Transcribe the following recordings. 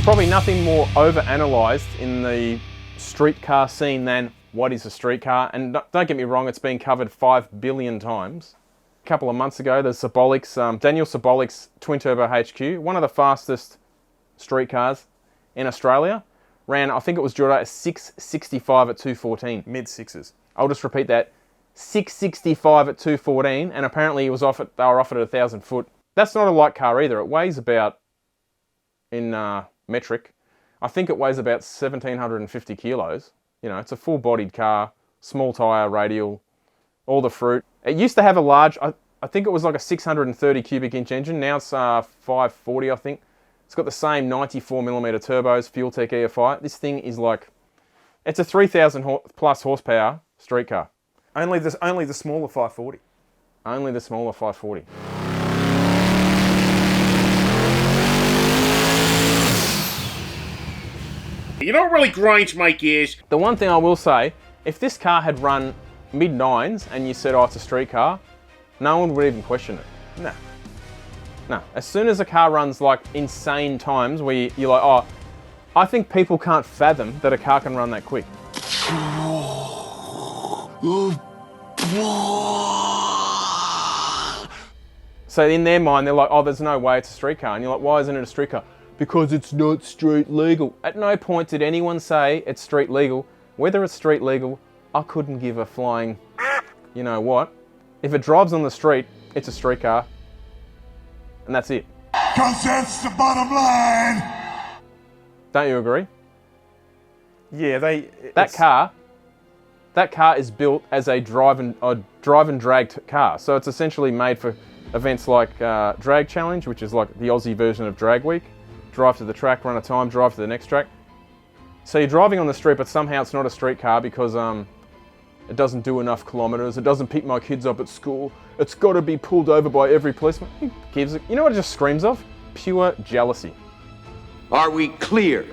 probably nothing more over-analysed in the streetcar scene than what is a streetcar. And don't get me wrong, it's been covered 5 billion times. A couple of months ago, there's Daniel Sobolik's twin-turbo HQ, one of the fastest streetcars in Australia, ran, I think it was Jordan, a 665 at 214. Mid-sixes. I'll just repeat that. 665 at 214, and apparently they were offered at 1,000 foot. That's not a light car either. It weighs about, in metric, I think it weighs about 1,750 kilos. You know, it's a full-bodied car, small tyre, radial, all the fruit. It used to have a large, I think it was like a 630 cubic inch engine. Now it's 540, I think. It's got the same 94mm turbos, Fueltech EFI. This thing is like, it's a 3,000 plus horsepower streetcar. Only the smaller 540. Only the smaller 540. You know what really grinds my gears? The one thing I will say, if this car had run mid-9s and you said, oh, it's a streetcar, no one would even question it. No. No. As soon as a car runs like insane times where you're like, oh, I think people can't fathom that a car can run that quick. So in their mind, they're like, oh, there's no way it's a streetcar. And you're like, why isn't it a streetcar? Because it's not street legal. At no point did anyone say it's street legal. Whether it's street legal, I couldn't give a flying, you know what. If it drives on the street, it's a streetcar. And that's it. Because that's the bottom line. Don't you agree? Yeah, That car is built as a drive and drag car. So it's essentially made for events like Drag Challenge, which is like the Aussie version of Drag Week. Drive to the track, run a time, drive to the next track. So you're driving on the street, but somehow it's not a streetcar because it doesn't do enough kilometres. It doesn't pick my kids up at school. It's got to be pulled over by every policeman. Who gives it? You know what it just screams of? Pure jealousy. Are we clear?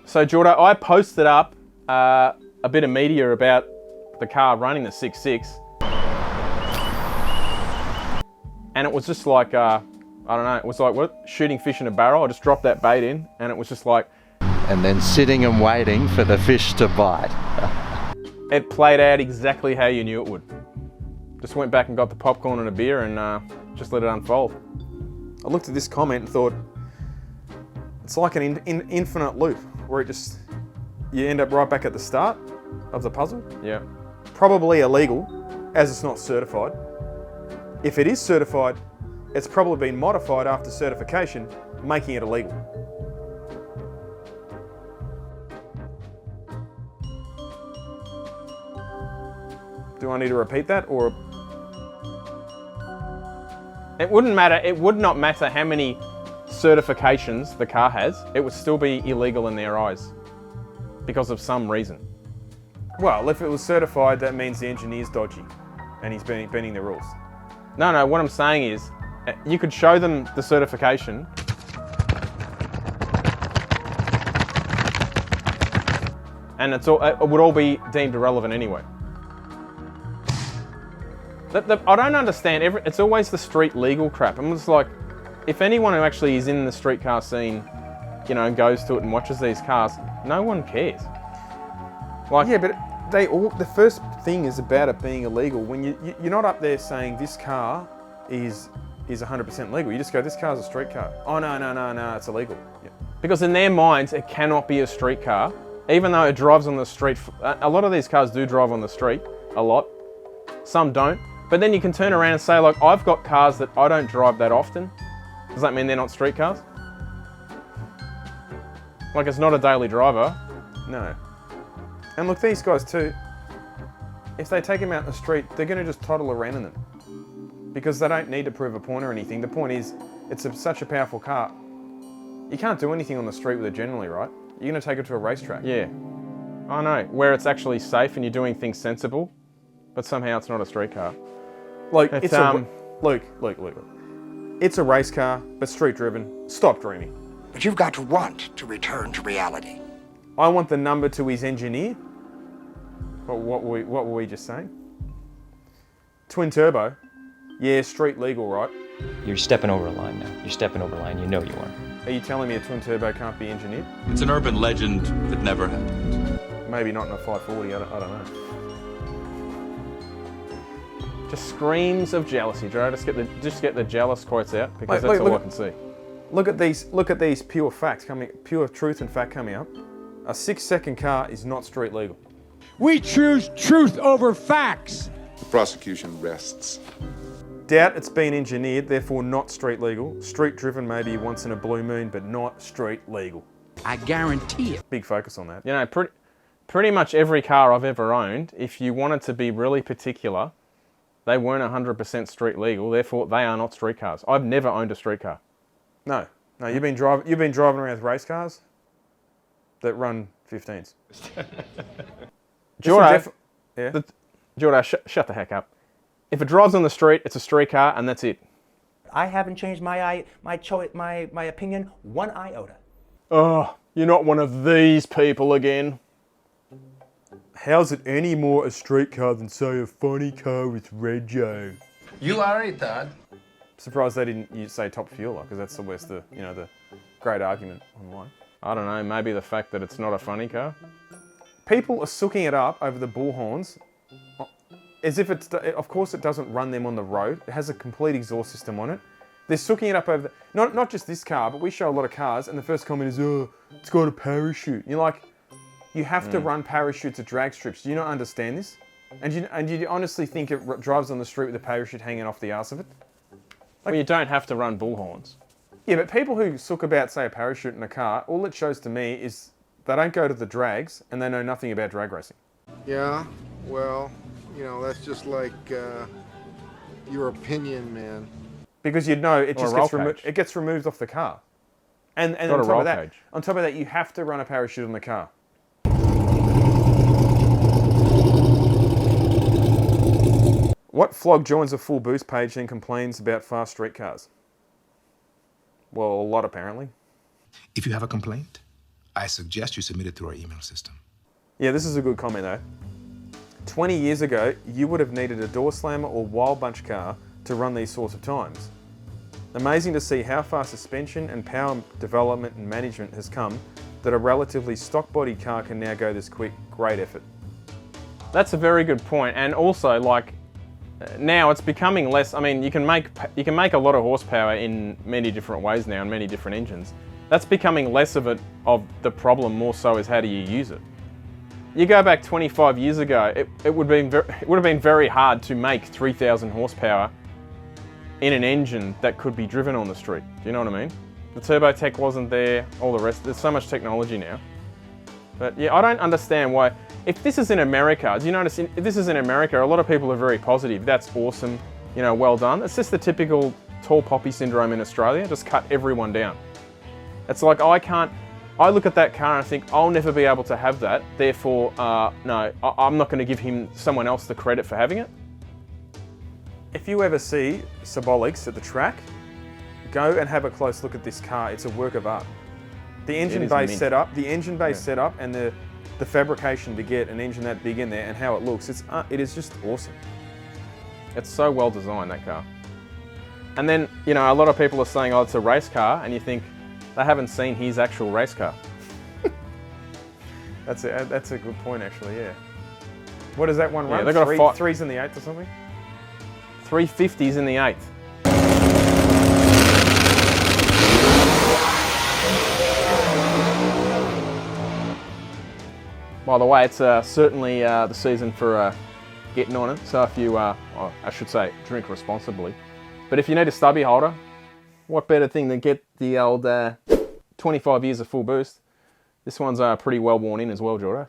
So Jordan, I posted up a bit of media about the car running the 6.6. And it was just like, I don't know, it was like what? Shooting fish in a barrel. I just dropped that bait in and it was just like... And then sitting and waiting for the fish to bite. It played out exactly how you knew it would. Just went back and got the popcorn and a beer and just let it unfold. I looked at this comment and thought, it's like an infinite loop where you end up right back at the start of the puzzle. Yeah. Probably illegal, as it's not certified. If it is certified, it's probably been modified after certification, making it illegal. Do I need to repeat that, or? It wouldn't matter. It would not matter how many certifications the car has. It would still be illegal in their eyes because of some reason. Well, if it was certified, that means the engineer's dodgy and he's bending the rules. No, what I'm saying is, you could show them the certification and it would all be deemed irrelevant anyway. I don't understand, it's always the street legal crap. I'm just like, if anyone who actually is in the streetcar scene, you know, goes to it and watches these cars, no one cares. Like, yeah, but the first thing is about it being illegal. When you're not up there saying this car is 100% legal. You just go, this car's a street car. Oh, no, it's illegal. Yeah. Because in their minds, it cannot be a street car, even though it drives on the street. A lot of these cars do drive on the street, a lot. Some don't. But then you can turn around and say, like, I've got cars that I don't drive that often. Does that mean they're not street cars? Like, it's not a daily driver. No. And look, these guys too, if they take them out in the street, they're going to just toddle around in them. Because they don't need to prove a point or anything. The point is, it's such a powerful car. You can't do anything on the street with it generally, right? You're going to take it to a racetrack. Yeah. I know. Where it's actually safe and you're doing things sensible, but somehow it's not a street car. Luke, Luke. It's a race car, but street driven. Stop dreaming. But you've got to want to return to reality. I want the number to his engineer. But what were we just saying? Twin turbo. Yeah, street legal, right? You're stepping over a line now. You're stepping over a line. You know you are. Are you telling me a twin turbo can't be engineered? It's an urban legend that never happened. Maybe not in a 540, I don't know. Just screams of jealousy, Joe. Just get the jealous quotes out because that's all I can see. Look at these pure facts pure truth and fact coming up. A 6-second car is not street legal. We choose truth over facts. The prosecution rests. Doubt it's been engineered, therefore not street legal. Street driven maybe once in a blue moon, but not street legal. I guarantee it. Big focus on that. You know, pretty much every car I've ever owned, if you wanted to be really particular, they weren't 100% street legal, therefore they are not street cars. I've never owned a street car. No, you've been driving around with race cars that run 15s. Jordo, yeah. Jordo, shut the heck up. If it drives on the street, it's a street car, and that's it. I haven't changed my opinion one iota. Oh, you're not one of these people again. How's it any more a street car than, say, a funny car with rego? You are a dad. Surprised they didn't say top fueler, because that's always the great argument online. I don't know, maybe the fact that it's not a funny car. People are sooking it up over the bullhorns, as if of course it doesn't run them on the road. It has a complete exhaust system on it. They're sooking it up over not just this car, but we show a lot of cars, and the first comment is, oh, it's got a parachute. You're like, you have to run parachutes at drag strips. Do you not understand this? And you honestly think it drives on the street with a parachute hanging off the arse of it? Well, you don't have to run bullhorns. Yeah, but people who sook about, say, a parachute in a car, all it shows to me is they don't go to the drags and they know nothing about drag racing. Yeah, well, that's just like your opinion, man. Because you'd know it just gets removed off the car. And on top of that, you have to run a parachute on the car. What flog joins a Fullboost page and complains about fast street cars? Well, a lot apparently. If you have a complaint, I suggest you submit it through our email system. Yeah, this is a good comment though. 20 years ago, you would have needed a door slammer or wild bunch car to run these sorts of times. Amazing to see how far suspension and power development and management has come that a relatively stock body car can now go this quick. Great effort. That's a very good point, and also like now it's becoming less. I mean, you can make a lot of horsepower in many different ways now, in many different engines. That's becoming less of the problem. More so is how do you use it. You go back 25 years ago, it would have been very hard to make 3,000 horsepower in an engine that could be driven on the street. Do you know what I mean? The turbo tech wasn't there. All the rest. There's so much technology now. But yeah, I don't understand why. If this is in America, do you notice, if this is in America, a lot of people are very positive. That's awesome, well done. It's just the typical tall poppy syndrome in Australia, just cut everyone down. It's like, I look at that car and I think, I'll never be able to have that, therefore, no, I'm not going to give someone else the credit for having it. If you ever see Symbolics at the track, go and have a close look at this car. It's a work of art. The engine bay setup, and the fabrication to get an engine that big in there and how it looks, it is just awesome. It's so well designed, that car. And then, a lot of people are saying, oh, it's a race car, and you think they haven't seen his actual race car. That's a good point, actually, yeah. What does that one run? They've got threes in the 8th or something? 350s in the 8th. By the way, it's certainly the season for getting on it. So if you, I should say, drink responsibly. But if you need a stubby holder, what better thing than get the old 25 years of Fullboost. This one's pretty well worn in as well, Jordo.